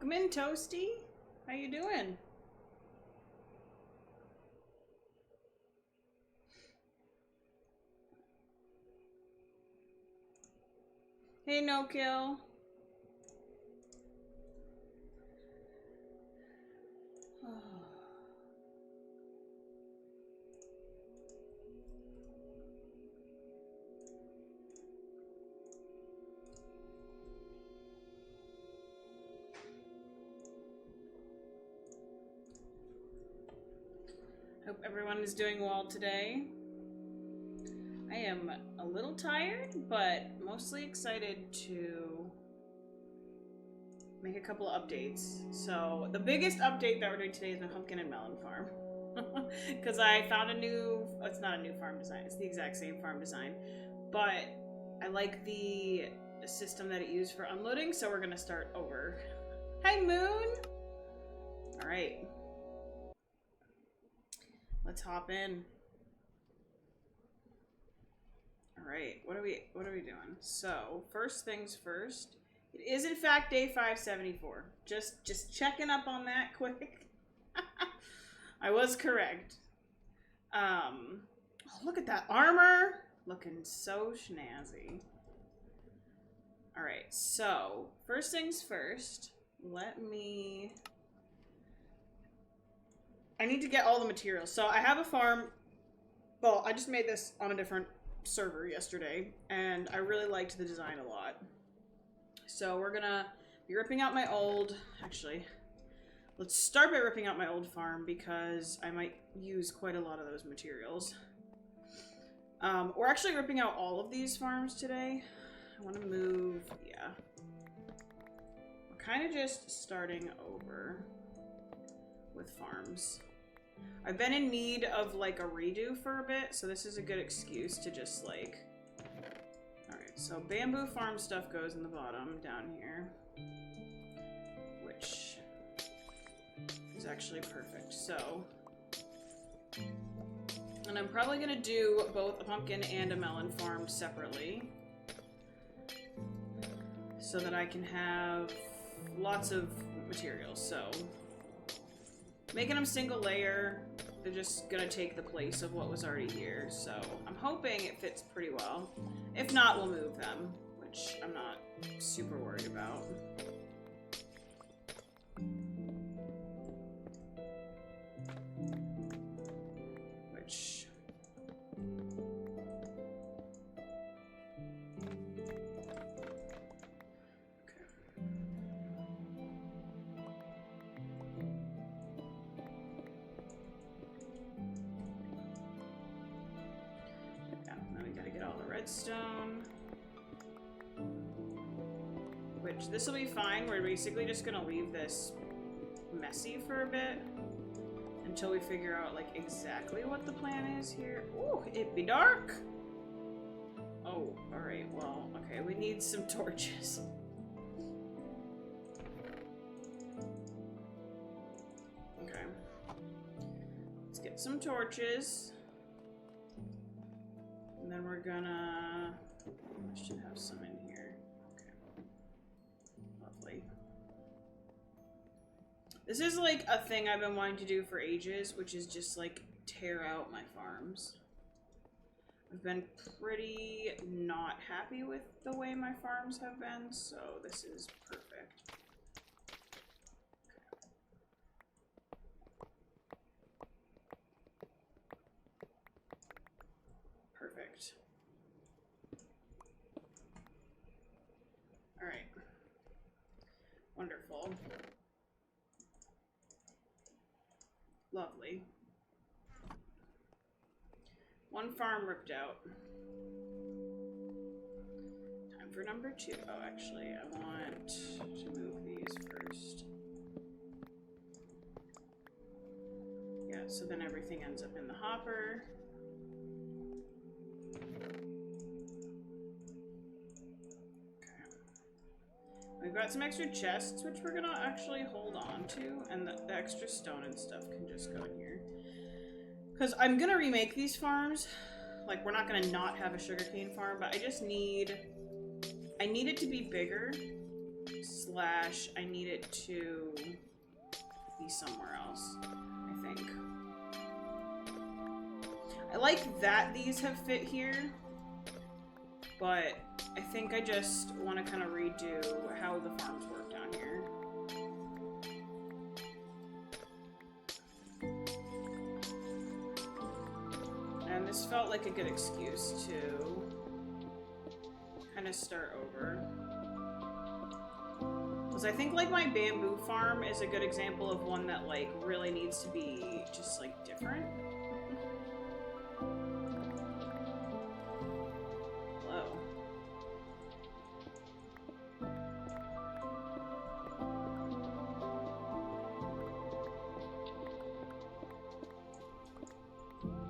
Welcome in, Toasty. How you doing? Hey, No Kill. Hope everyone is doing well today. I am a little tired, but mostly excited to make a couple of updates. So the biggest update that we're doing today is my pumpkin and melon farm. Because I found a new, it's not a new farm design, it's the exact same farm design. But I like the system that it used for unloading, so we're going to start over. Hi, Moon! Alright. Let's hop in. Alright, what are we doing? So, first things first. It is in fact day 574. Just checking up on that quick. I was correct. Oh, look at that armor. Looking so snazzy. Alright, so first things first, I need to get all the materials. So I have a farm. Well, I just made this on a different server yesterday, and I really liked the design a lot. So we're gonna be ripping out my old, actually, let's start by ripping out my old farm because I might use quite a lot of those materials. We're actually ripping out all of these farms today. I want to move, yeah. We're kind of just starting over with farms. I've been in need of like a redo for a bit, so this is a good excuse to just like... Alright, so bamboo farm stuff goes in the bottom down here, which is actually perfect. So, and I'm probably going to do both a pumpkin and a melon farm separately so that I can have lots of materials. So, making them single layer, they're just going to take the place of what was already here. So, I'm hoping it fits pretty well. If not, we'll move them, which I'm not super worried about. Redstone, which this will be fine. We're basically just gonna leave this messy for a bit until we figure out like exactly what the plan is here. Ooh, it be dark. Oh, all right. Well, okay. We need some torches. Okay. Let's get some torches. And then we're gonna... I should have some in here. Okay. Lovely. This is like a thing I've been wanting to do for ages, which is just like tear out my farms. I've been pretty not happy with the way my farms have been, so this is perfect. Perfect. All right. Wonderful. Lovely. One farm ripped out. Time for number 2. Oh, actually, I want to move these first. Yeah, so then everything ends up in the hopper. We've got some extra chests, which we're gonna actually hold on to, and the extra stone and stuff can just go in here. Because I'm gonna remake these farms. Like, we're not gonna not have a sugarcane farm, but I just need... I need it to be bigger. slash I need it to be somewhere else, I think. I like that these have fit here, but I think I just want to kind of redo how the farms work down here. And this felt like a good excuse to kind of start over. Because I think like my bamboo farm is a good example of one that like really needs to be just like different. Hello.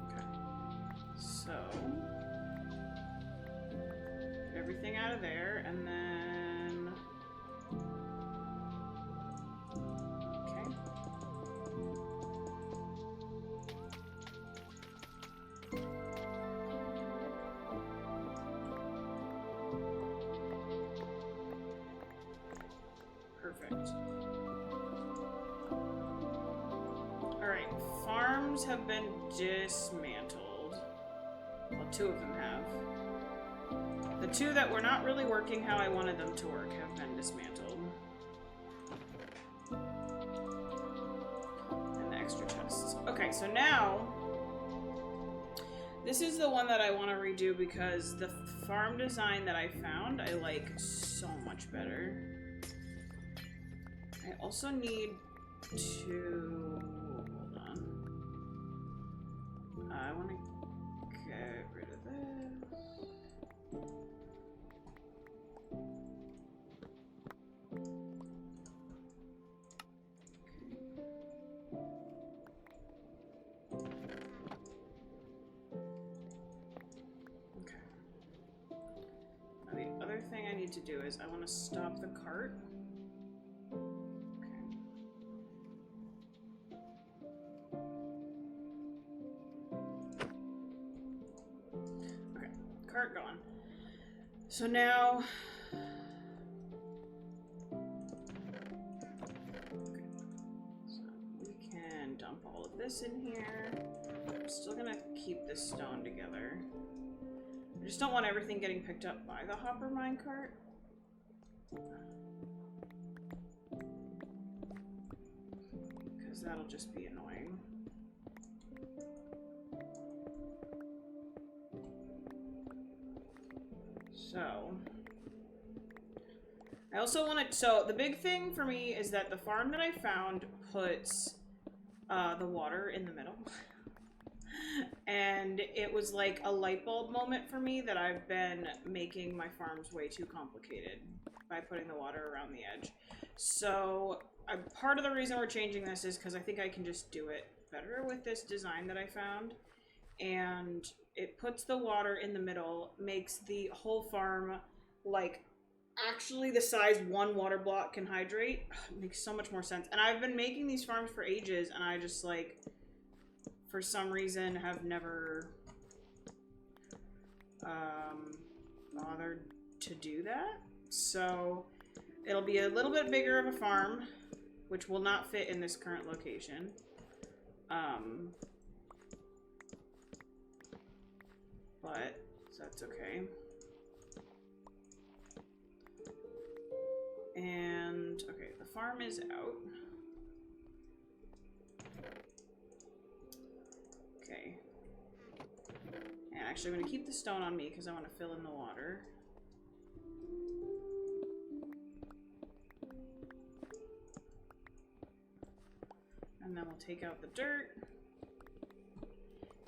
Okay. So get everything out of there and then okay. Perfect. Alright, farms have been dismantled. Well, 2 of them have. The 2 that were not really working how I wanted them to work have been dismantled. And the extra chests. Okay, so now this is the one that I want to redo because the farm design that I found I like so much better. I also need to... hold on. I want to get rid of this. Okay. Now the other thing I need to do is I want to stop the cart. Cart gone. So now okay. So we can dump all of this in here. I'm still gonna keep this stone together. I just don't want everything getting picked up by the hopper minecart. Because that'll just be annoying. So, I also want to, so the big thing for me is that the farm that I found puts the water in the middle. And it was like a light bulb moment for me that I've been making my farms way too complicated by putting the water around the edge. So, part of the reason we're changing this is because I think I can just do it better with this design that I found. And it puts the water in the middle, makes the whole farm like actually the size one water block can hydrate. It makes so much more sense. And I've been making these farms for ages and I just like for some reason have never bothered to do that. So it'll be a little bit bigger of a farm, which will not fit in this current location. But that's okay. And okay, the farm is out. Okay. And actually I'm gonna keep the stone on me because I want to fill in the water. And then we'll take out the dirt.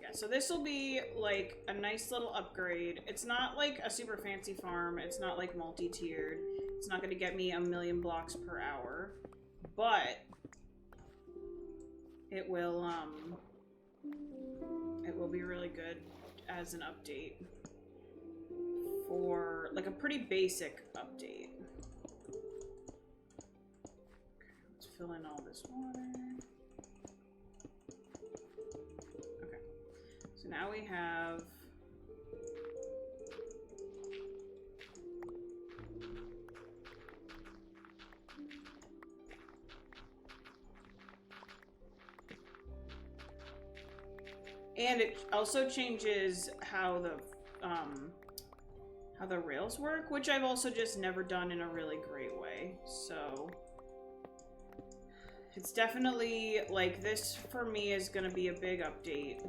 Yeah, so this will be like a nice little upgrade. It's not like a super fancy farm. It's not like multi-tiered. It's not going to get me 1,000,000 blocks per hour, but it will be really good as an update for like a pretty basic update. Okay, let's fill in all this water. So now we have And it also changes how the rails work, which I've also just never done in a really great way. So it's definitely, like, this for me is going to be a big update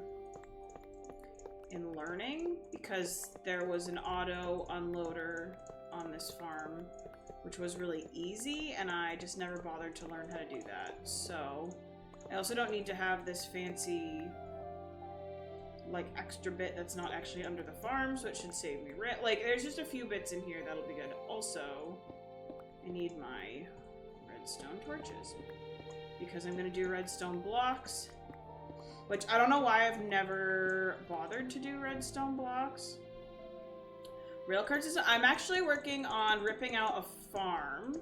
in learning, because there was an auto unloader on this farm, which was really easy, and I just never bothered to learn how to do that. So I also don't need to have this fancy, like, extra bit that's not actually under the farm, so it should save me rent. Like, there's just a few bits in here that'll be good. Also, I need my redstone torches, because I'm gonna do redstone blocks, which I don't know why I've never bothered to do redstone blocks. Rail card system. I'm actually working on ripping out a farm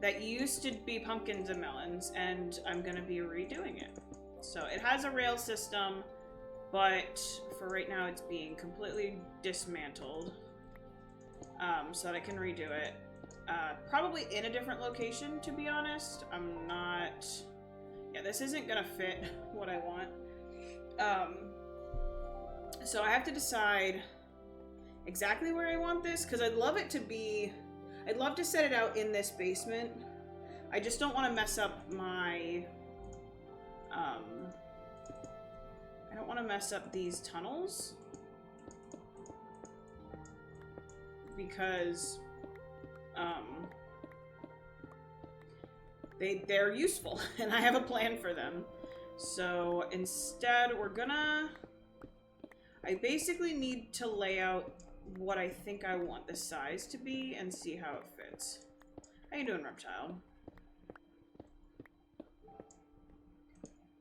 that used to be pumpkins and melons, and I'm gonna be redoing it. So it has a rail system, but for right now it's being completely dismantled, so that I can redo it. Probably in a different location, to be honest. I'm not... Yeah, this isn't gonna fit what I want. So I have to decide exactly where I want this, because I'd love it to be... I'd love to set it out in this basement. I just don't want to mess up my... I don't want to mess up these tunnels, because they're useful, and I have a plan for them. So instead, we're gonna... I basically need to lay out what I think I want the size to be and see how it fits. How you doing, Reptile?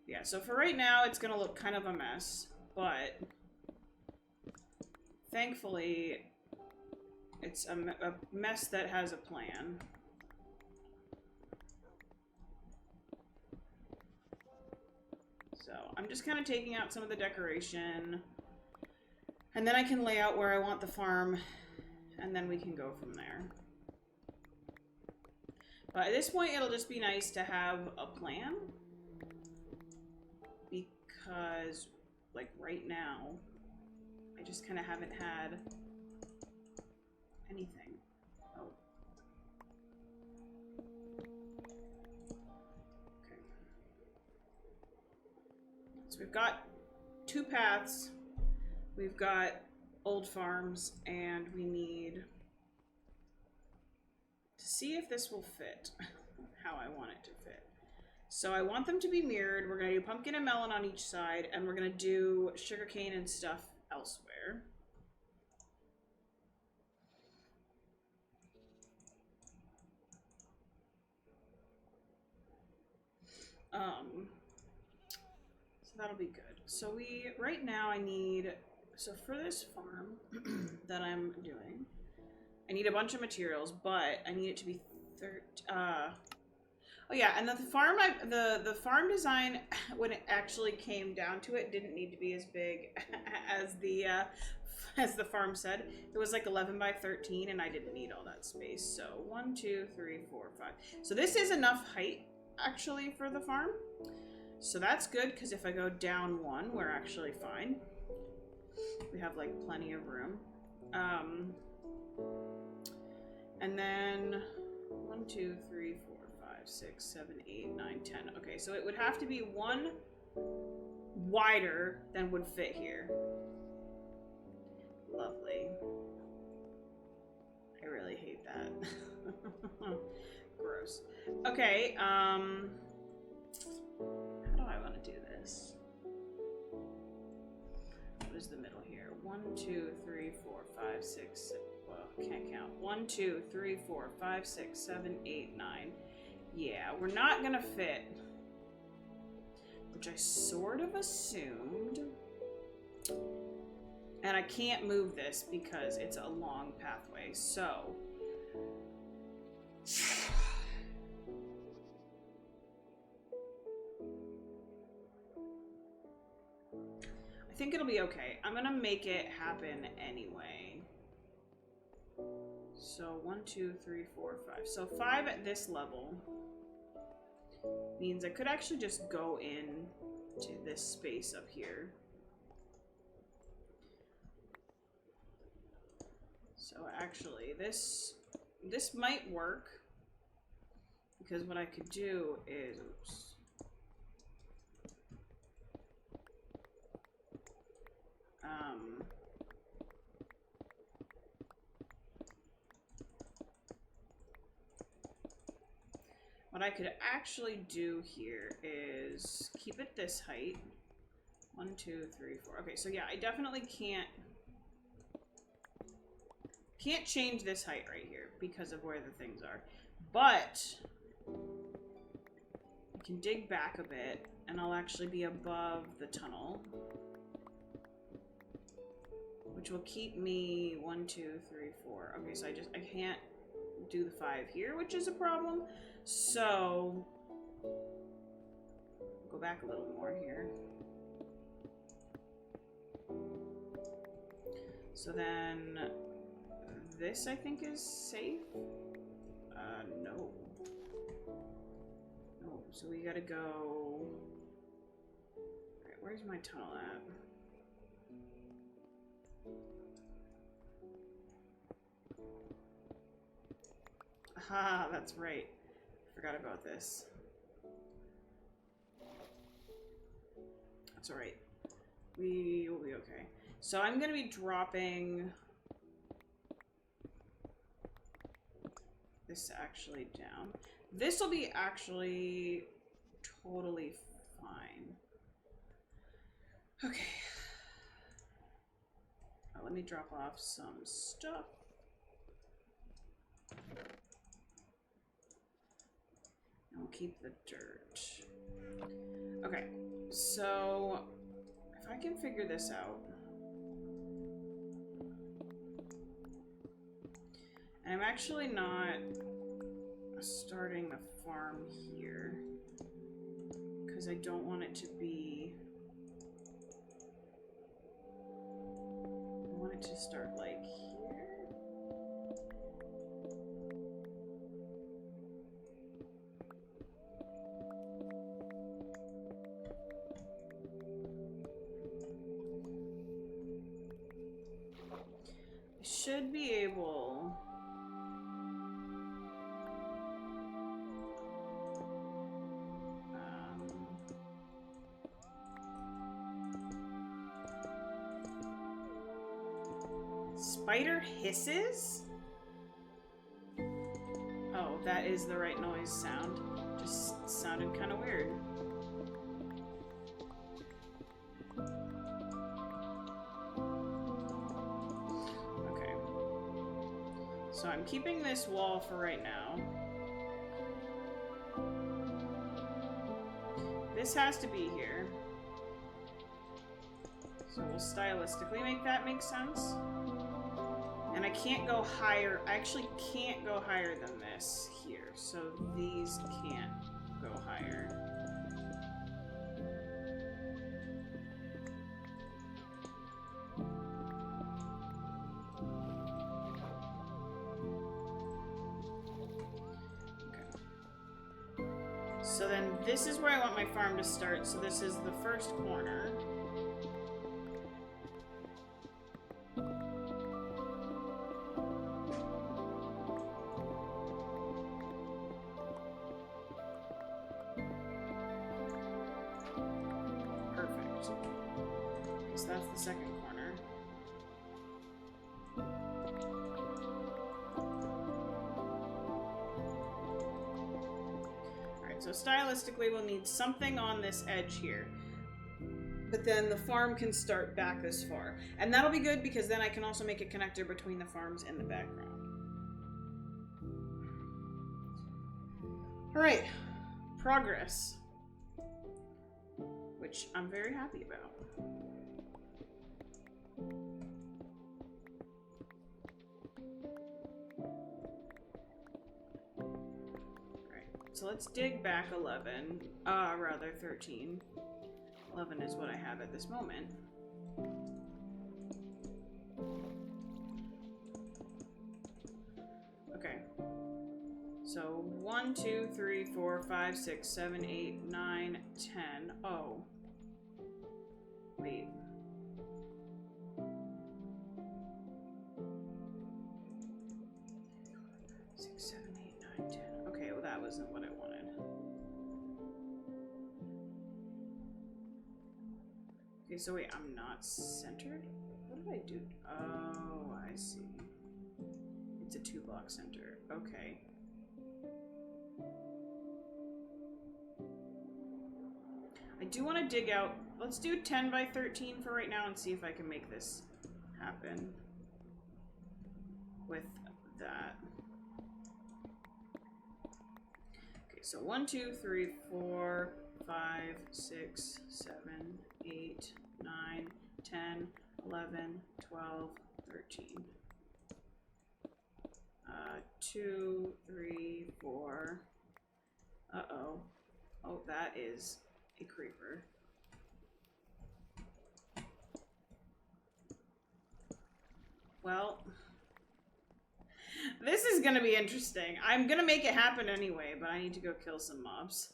Yeah, so for right now, it's gonna look kind of a mess, but thankfully, it's a mess that has a plan. So I'm just kind of taking out some of the decoration, and then I can lay out where I want the farm, and then we can go from there. But at this point, it'll just be nice to have a plan, because, like, right now, I just kind of haven't had anything. Oh. Okay. So we've got 2 paths. We've got old farms, and we need to see if this will fit how I want it to fit. So I want them to be mirrored. We're going to do pumpkin and melon on each side, and we're going to do sugarcane and stuff elsewhere. So that'll be good. So right now I need, so for this farm that I'm doing, I need a bunch of materials, but I need it to be oh yeah, and the farm design, when it actually came down to it, didn't need to be as big as the farm said. It was like 11 by 13, and I didn't need all that space. So 1, 2, 3, 4, 5. So this is enough height actually for the farm. So that's good, because if I go down 1, we're actually fine. We have like plenty of room. And then 1, 2, 3, 4, 5, 6, 7, 8, 9, 10. Okay, so it would have to be 1 wider than would fit here. Lovely. I really hate that. Gross. Okay, how do I want to do this? What is the middle here? 1, 2, 3, 4, 5, 6, well, can't count. 1, 2, 3, 4, 5, 6, 7, 8, 9. Yeah, we're not gonna fit, which I sort of assumed. And I can't move this because it's a long pathway, so I think it'll be okay. I'm gonna make it happen anyway. So 1, 2, 3, 4, 5. So 5 at this level means I could actually just go in to this space up here. So actually, this might work, because what I could do is, oops. What I could actually do here is keep it this height. 1, 2, 3, 4. Okay, so yeah, I definitely can't change this height right here because of where the things are. But I can dig back a bit and I'll actually be above the tunnel, which will keep me 1, 2, 3, 4. Okay, so I can't do the 5 here, which is a problem. So go back a little more here. So then this I think is safe. No. No, so we gotta go. Alright, where's my tunnel at? Ah, that's right. Forgot about this. That's alright. We will be okay. So I'm gonna be dropping this actually down. This will be actually totally fine. Okay. Let me drop off some stuff. And we'll keep the dirt. Okay, so if I can figure this out. And I'm actually not starting the farm here because I don't want it to be. I want it to start like here. I should be able. Spider hisses? Oh, that is the right noise sound. Just sounded kind of weird. Okay. So I'm keeping this wall for right now. This has to be here. So we'll stylistically make that make sense. And I can't go higher. I actually can't go higher than this here. So these can't go higher. Okay. So then this is where I want my farm to start. So this is the first corner. So that's the second corner. Alright, so stylistically we'll need something on this edge here. But then the farm can start back this far. And that'll be good because then I can also make a connector between the farms and the background. Alright, progress. Which I'm very happy about. So let's dig back 11, rather 13. 11 is what I have at this moment. Okay. So 1, 2, 3, 4, 5, 6, 7, 8, 9, 10. Oh. Wait. Six, 7, 8, 9, 10. Okay, well that wasn't what I wanted. Okay, so wait, I'm not centered? What did I do? Oh, I see. It's a 2-block center. Okay. I do want to dig out. Let's do 10 by 13 for right now and see if I can make this happen with that. Okay, so 1, 2, 3, 4, 5, 6, 7, 8, 9, 10, 11, 12, 13. 2, 3, 4. Uh-oh. Oh, that is a creeper. Well, this is gonna be interesting. I'm gonna make it happen anyway, but I need to go kill some mobs.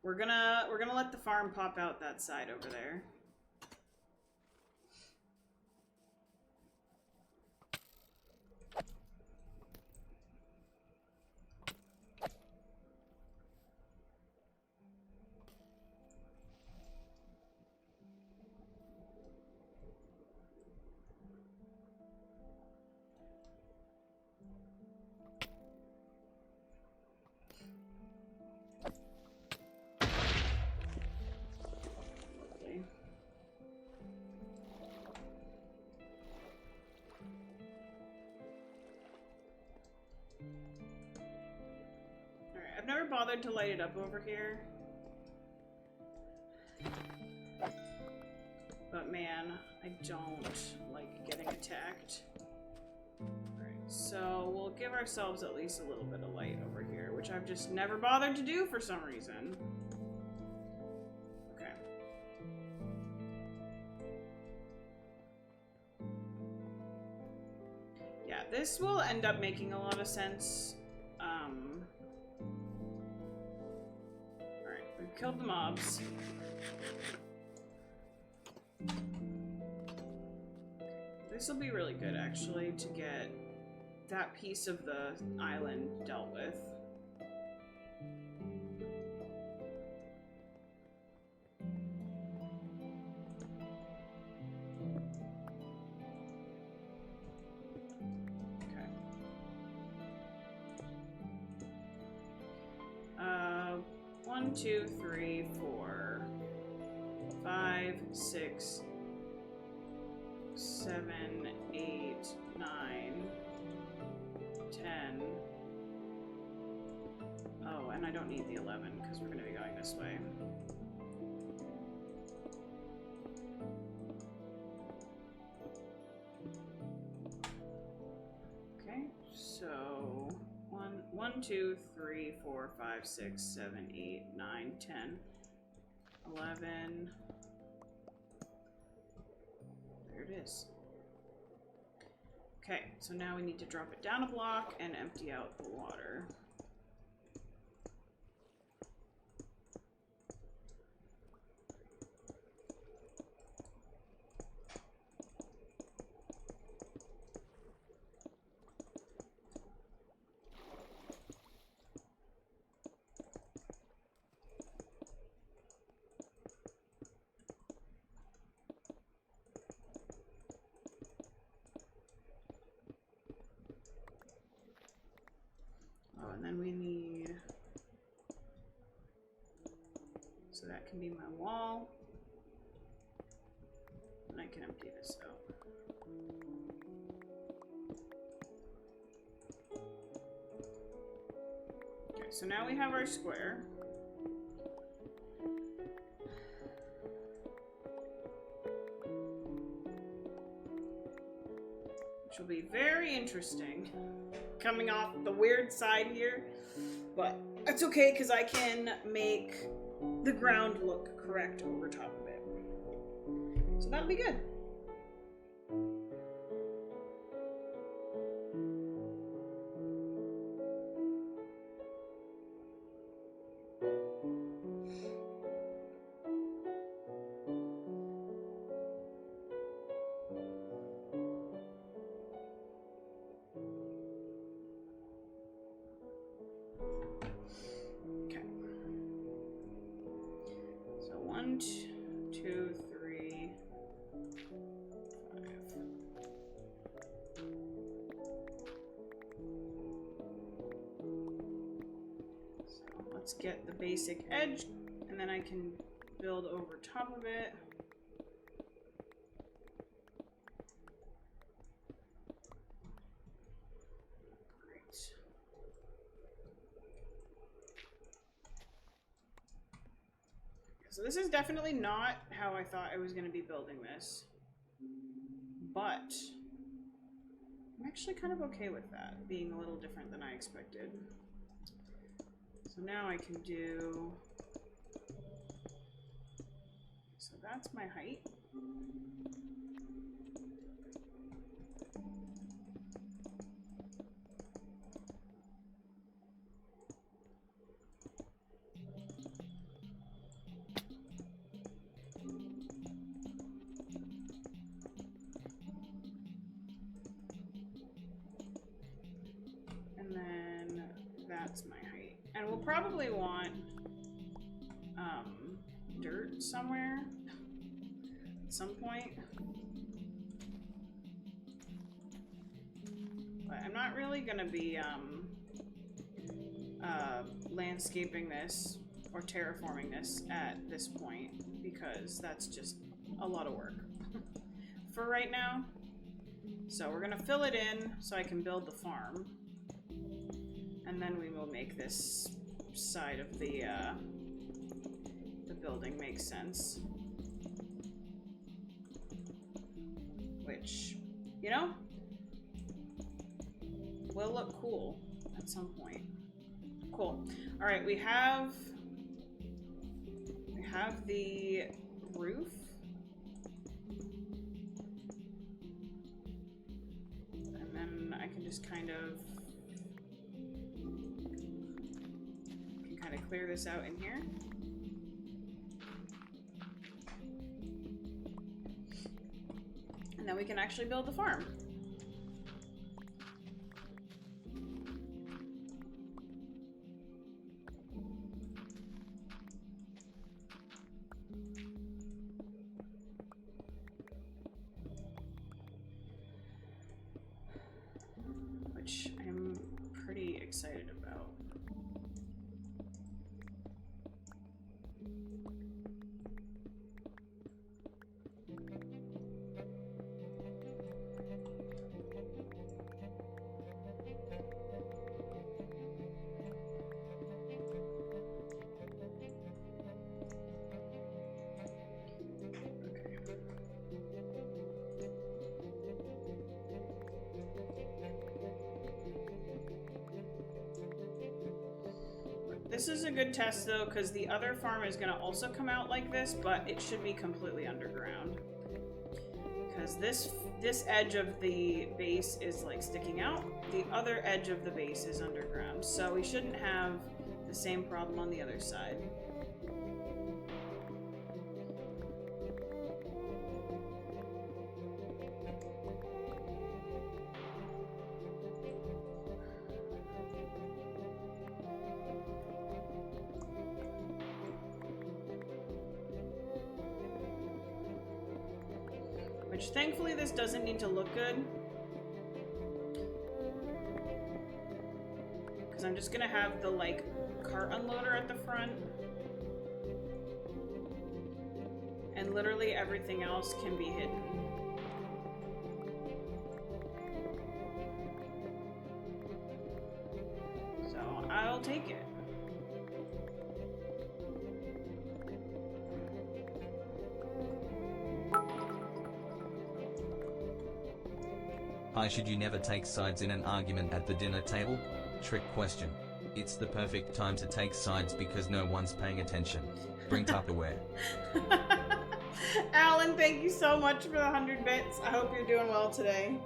We're gonna let the farm pop out that side over there. I've never bothered to light it up over here. But man, I don't like getting attacked. Alright, so we'll give ourselves at least a little bit of light over here, which I've just never bothered to do for some reason. Okay. Yeah, this will end up making a lot of sense. Alright, we've killed the mobs. This will be really good, actually, to get that piece of the island dealt with. Okay. 1, 2, 3, 4, 5, 6, 7, 8, 9, 10. Oh, and I don't need the 11 because we're going to be going this way. Okay, so 1, 2, 3, 4, 5, 6, 7, 8, 9, 10, 11. There it is. Okay, so now we need to drop it down a block and empty out the water. And then we need, so that can be my wall, and I can empty this out. Okay, so now we have our square. Which will be very interesting. Coming off the weird side here, but that's okay because I can make the ground look correct over top of it. So that'll be good. let's get the basic edge, and then I can build over top of it. So this is definitely not how I thought I was going to be building this, but I'm actually kind of okay with that being a little different than I expected. So now I can do, so that's my height. That's my height. And we'll probably want dirt somewhere at some point. But I'm not really gonna be landscaping this or terraforming this at this point because that's just a lot of work for right now. So we're gonna fill it in so I can build the farm. And then we will make this side of the building make sense. Which, you know, will look cool at some point. Cool. All right, we have the roof. And then I can just kind of clear this out in here. And then we can actually build the farm. Which I'm pretty excited about. This is a good test though, because the other farm is going to also come out like this, but it should be completely underground. Because this edge of the base is like sticking out, the other edge of the base is underground, so we shouldn't have the same problem on the other side. Which thankfully this doesn't need to look good. Because I'm just gonna have the like cart unloader at the front. And literally everything else can be hidden. So I'll take it. Hi, should you never take sides in an argument at the dinner table? Trick question. It's the perfect time to take sides because no one's paying attention. Bring Tupperware. Alan, thank you so much for the 100 bits. I hope you're doing well today.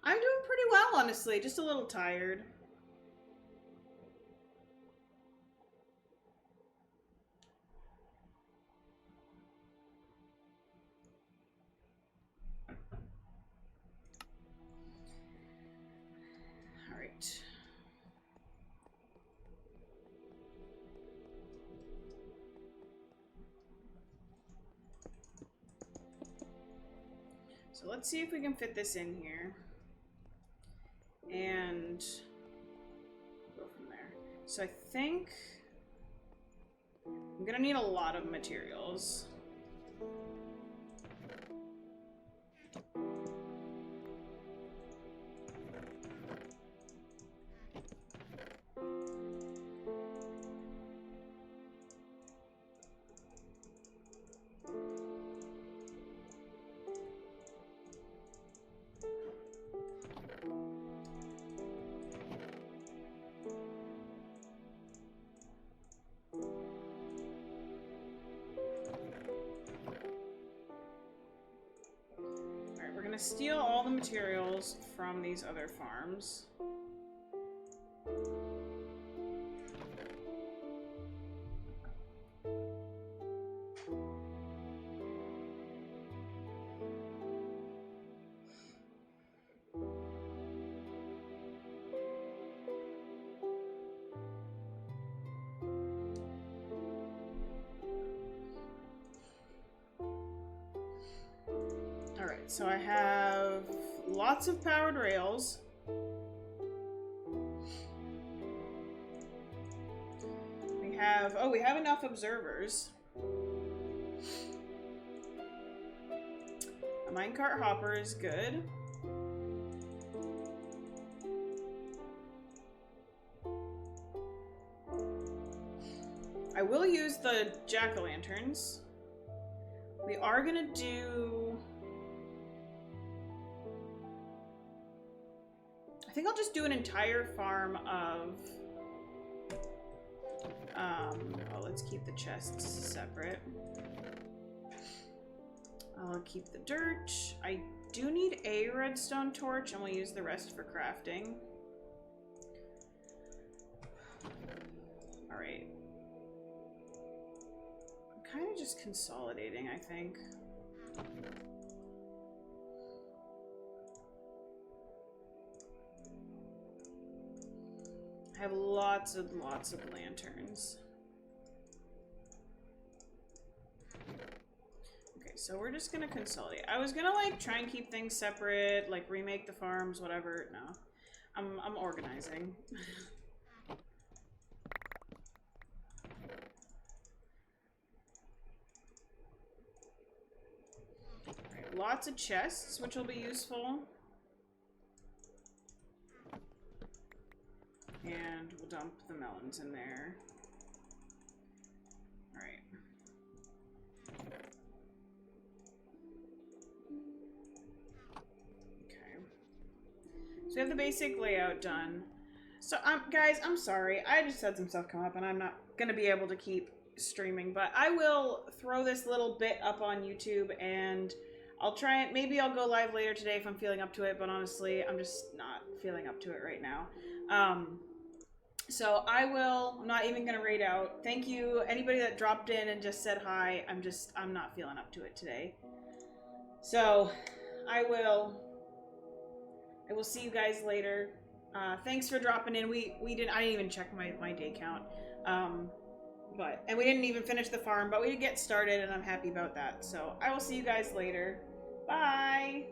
I'm doing pretty well, honestly. Just a little tired. All right. So let's see if we can fit this in here. And go from there. So I think I'm gonna need a lot of materials. Steal all the materials from these other farms. Alright, so I have lots of powered rails. We have enough observers. A minecart hopper is good. I will use the jack-o'-lanterns. We are gonna do... I think I'll just do an entire farm of... oh, let's keep the chests separate. I'll keep the dirt. I do need a redstone torch, and we'll use the rest for crafting. Alright. I'm kind of just consolidating, I think. I have lots of lanterns. Okay, so we're just gonna consolidate. I was gonna like try and keep things separate, like remake the farms, whatever. No, I'm organizing. Right, lots of chests, which will be useful. And we'll dump the melons in there. Alright. Okay. So we have the basic layout done. So, guys, I'm sorry. I just had some stuff come up and I'm not going to be able to keep streaming. But I will throw this little bit up on YouTube and I'll try it. Maybe I'll go live later today if I'm feeling up to it. But honestly, I'm just not feeling up to it right now. So I'm not even going to raid out. Thank you, anybody that dropped in and just said hi. I'm not feeling up to it today. So I will see you guys later. Thanks for dropping in. I didn't even check my day count. And we didn't even finish the farm, but we did get started and I'm happy about that. So I will see you guys later. Bye.